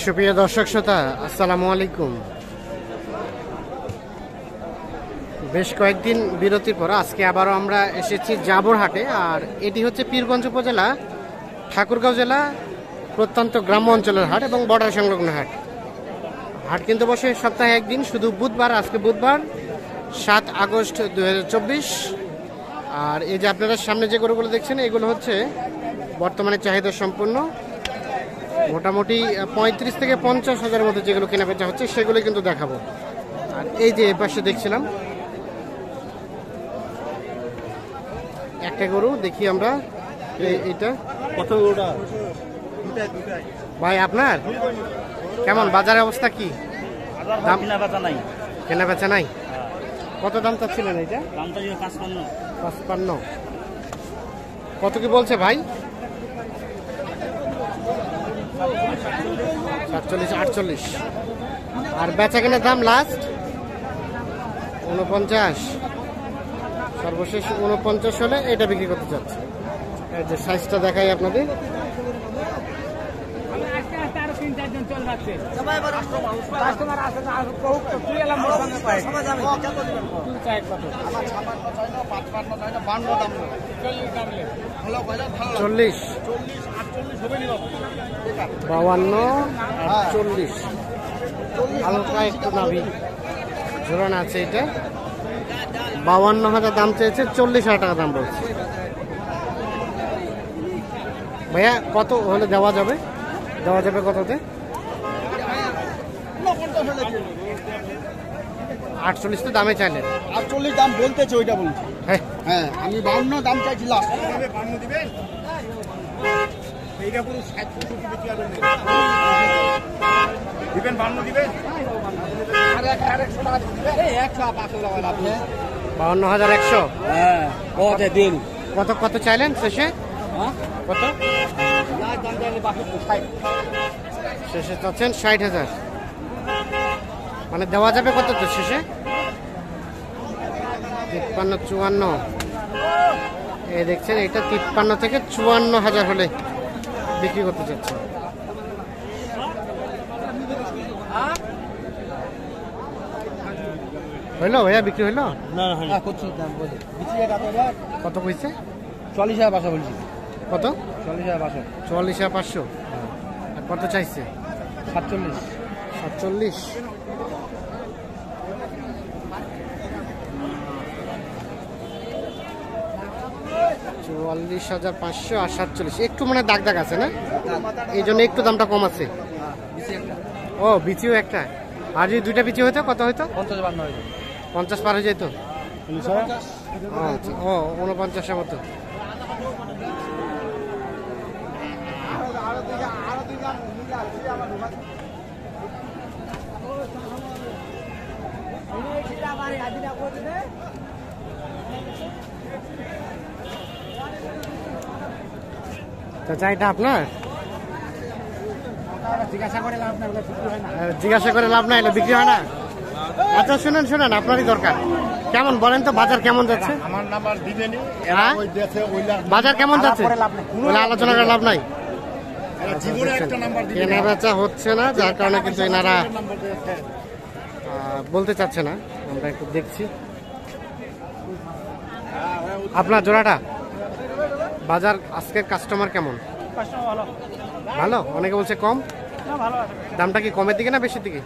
সুপ্রিয় দর্শক শ্রোতা, আসসালামু আলাইকুম। বেশ কয়েকদিন বিরতির পর আজকে আবারও আমরা এসেছি জাবরহাটে। আর এটি হচ্ছে পীরগঞ্জ উপজেলা, ঠাকুরগাঁও জেলা প্রত্যন্ত গ্রাম্য অঞ্চলের হাট এবং বর্ডার সংলগ্ন হাট। হাট কিন্তু বসে সপ্তাহে একদিন, শুধু বুধবার। আজকে বুধবার 7 আগস্ট 2024। আর এই যে আপনারা সামনে যে গরুগুলো দেখছেন, এগুলো হচ্ছে বর্তমানে চাহিদা সম্পন্ন, মোটামুটি 35 থেকে 50 হাজারের মধ্যে যেগুলো কেনা বেচা হচ্ছে সেগুলো কিন্তু দেখাবো। আর এই যে এপাশে দেখছিলাম একটা গরু, দেখি আমরা এইটা কত গরুটা ভাই আপনার কেমন বাজারের অবস্থা কি? দাম কিনা বেচা নাই, কেনা বেচা নাই। কত দাম চাচ্ছিলেন এইটা? দামটা 55। 55। কত কি বলছে ভাই? 47, 48। আর বেচা কেনার দাম লাস্ট 49, সর্বশেষ 49 হলে এটা বিক্রি করতে চাচ্ছে। এই যে সাইজটা দেখাই আপনাদের। চল্লিশ, 52, 48, হালকা একটু নাভি ঝোলানো আছে। এটা 52,000 দাম চেয়েছে, 40,000 টাকা দাম বলছে। ভাইয়া কত হলে দেওয়া যাবে? দেওয়া যাবে কততে? 48 তো দামে চাইলেন। 48 দাম বলতেছে, ওইটা বলছি। হ্যাঁ, আমি 52 দাম চাইছি লাস্ট। দিবেন এইটা পুরো 60 বেশি হবে না। দিবেন 52 দিবেন। আর 100 টাকা দিবেন। এই 105 টাকা লাগবে। 52,100। হ্যাঁ, কত দিন? কত চাইলেন শেষে? হ্যাঁ, কত? না দাম চাইলে 62। শেষে চাচ্ছেন 60,000। মানে দেওয়া যাবে কত তো শেষে? 53, 54। এই দেখছেন, এটা 53 থেকে 54,000 হলে বিক্রি করতে চাচ্ছে। হইলো ভাইয়া, বিক্রি হইলো? না না, করছি দাম বলে। বিচি এটা কত কইছে? 40,500 বলছি। কত? 40,500। 40,500। আর কত চাইছে? 47। 47। $44,500 আর 47 একটু মানে দাগ দাগ আছে না, এই জন্য একটু দামটা কম আছে। ও বিচিও একটা। আর যদি দুইটা বিচি হইতো কত হইতো? 50 পার হয়ে যেত। ও 49-এর মতো। চাচা এটা আপনার? জিজ্ঞাসা করে লাভ নাই, বিক্রি হয় না। আচ্ছা শুনেন, আপনারই দরকার। কেমন বলেন তো, বাজার কেমন যাচ্ছে? আমার নাম্বার দিবেনি। বাজার কেমন যাচ্ছে? আলোচনা করে লাভ নাই। জীবনে একটা নাম্বার দিবেন। কেনা বেচা হচ্ছে না, যার কারণে কিন্তু এনারা বলতে চাচ্ছে না। আমরা একটু দেখছি আপনার জোড়াটা। বাজার আজকের কাস্টমার কেমন? ভালো। অনেকে বলছে কম। দামটা কি কমের দিকে না বেশির দিকে?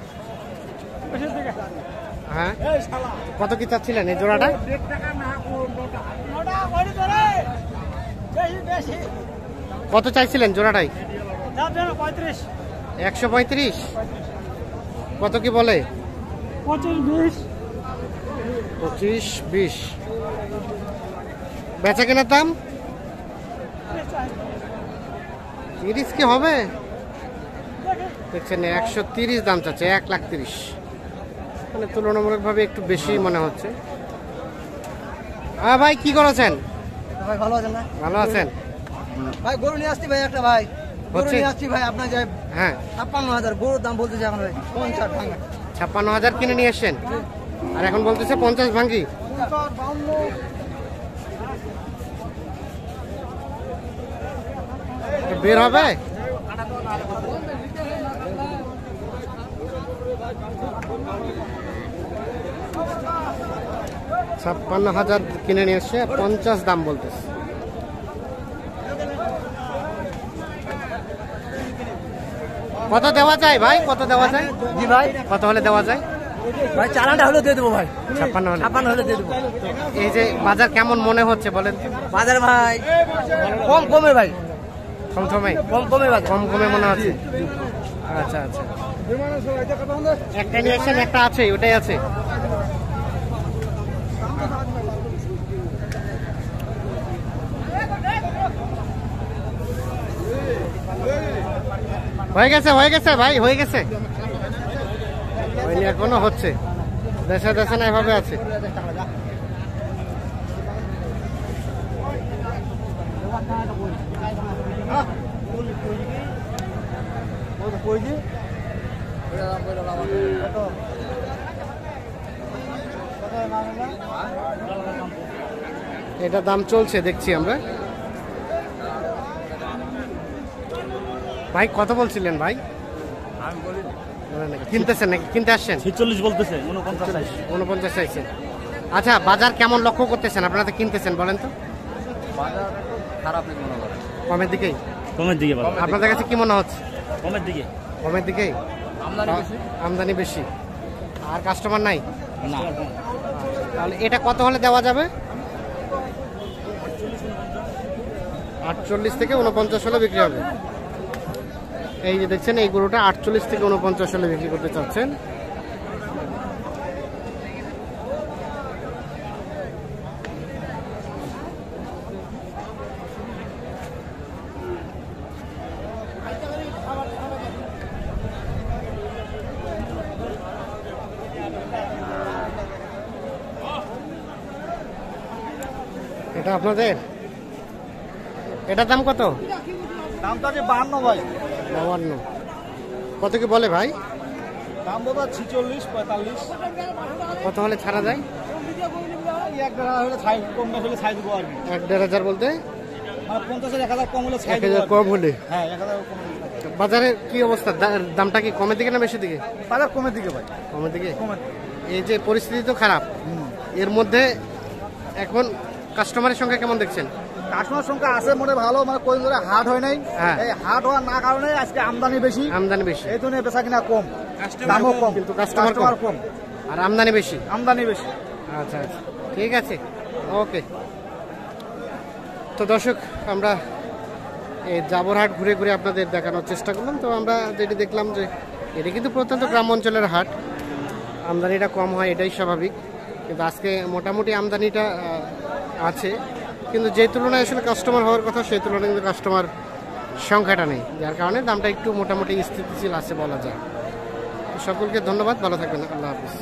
হ্যাঁ, কত কি চাচ্ছিলেন এই জোড়াটা? কত চাইছিলেন জোড়াটাই? 135। কত কি বলে? 25-20। বেচা কেনার দাম 30 কি হবে? দেখছেন 130 দাম চাচ্ছে, 1,30,000। মানে তুলনামূলকভাবে একটু বেশি মনে হচ্ছে। ভাই কি করেছেন? ভাই ভালো আছেন না? ভালো আছেন ভাই, গরু নিয়ে আসছি ভাই একটা। ভাই গরু হচ্ছে? নিয়ে আসছি ভাই আপনার। যে হ্যাঁ, 56,000 গরুর দাম বলতেছে এখন ভাই 50 ভাঙা। 56,000 কিনে নিয়ে এসছেন, আর এখন বলতেছে 50 ভাঙ্গি। 52। বের হবে? 56,000 কিনে নিয়ে এসছে, 50 দাম বলতেছে। কত দেওয়া যায় ভাই, কত দেওয়া যায়? জি ভাই, কত হলে দেওয়া যায়? ভাই 4 হলে দিয়ে দেবো ভাই, 56 হলে। 56 হলে দিয়ে দেবো। এই যে বাজার কেমন মনে হচ্ছে বলেন? বাজার ভাই কম কমে ভাই, কম কমে, কম কমে বাজার। কম কমে মনে হচ্ছে। আচ্ছা আচ্ছা, একটা নিয়ে আসেন, একটা আছে, ওটাই আছে। হয়ে গেছে, হয়ে গেছে ভাই, হয়ে গেছে, হয়নি এখনো, হচ্ছে। দেশে দেশে না এভাবে আছে। এটা দাম চলছে দেখছি আমরা। ভাই কত বলছিলেন ভাই? কিনতেছেন নাকি কিনতে আসছেন? 46 বলতেছে, 49 49 চাইছেন। আচ্ছা, বাজার কেমন লক্ষ্য করতেছেন? আপনারা তো কিনতেছেন, বলেন তো। বাজার খারাপ মনে করে, কমের দিকেই। কমের দিকে আপনাদের কাছে কি মনে হচ্ছে? কমের দিকে, কমের দিকেই। আমদানি বেশি আর কাস্টমার নাই না। তাহলে এটা কত হলে দেওয়া যাবে? 48 থেকে 49 হলে বিক্রি হবে। এই যে দেখছেন, এই গরুটা 48 থেকে 49 হলে বিক্রি করতে চাচ্ছেন। এটা আপনাদের, এটার দাম কত? দামটা আছে 52 ভাই। 52। কত কি বলে ভাই? দাম বলতে 46 45। কত হলে ছাড়া যায়? 1.5 হলে ছাই কম, হলে ছাই দেবো আর কি। 1-1.5 বলতে মানে 50 1000 কম হলে ছাই 1000 কম হলে। হ্যাঁ 1000 কম হলে। বাজারের কি অবস্থা? দামটা কি কমের দিকে না বেশি দিকে? বাজার কমের দিকে ভাই, কমের দিকে। কমের। এই যে পরিস্থিতি তো খারাপ, এর মধ্যে এখন কাস্টমারের সংখ্যা কেমন দেখছেন? কাস্টমার সংখ্যা আছে মোটে ভালো, মানে কই ধরে হাট হয় নাই। হ্যাঁ। এই হাট হওয়ার না কারণে আজকে আমদানি বেশি, আমদানি বেশি, এই জন্য বেচা কিনা কম, দামও কম, কিন্তু কাস্টমার কম, আর আমদানি বেশি। আমদানি বেশি। আচ্ছা আচ্ছা, ঠিক আছে, ওকে। তো দর্শক, আমরা এই জাবরহাট ঘুরে ঘুরে আপনাদের দেখানোর চেষ্টা করলাম। তো আমরা যেটি দেখলাম যে এটি কিন্তু প্রত্যন্ত গ্রাম অঞ্চলের হাট, আমদানিটা কম হয় এটাই স্বাভাবিক, কিন্তু আজকে মোটামুটি আমদানিটা আছে, কিন্তু যে তুলনায় আসলে কাস্টমার হওয়ার কথা সেই তুলনায় কিন্তু কাস্টমার সংখ্যাটা নেই, যার কারণে দামটা একটু মোটামুটি স্থিতিশীল আছে বলা যায়। সকলকে ধন্যবাদ, ভালো থাকবেন, আল্লাহ হাফিজ।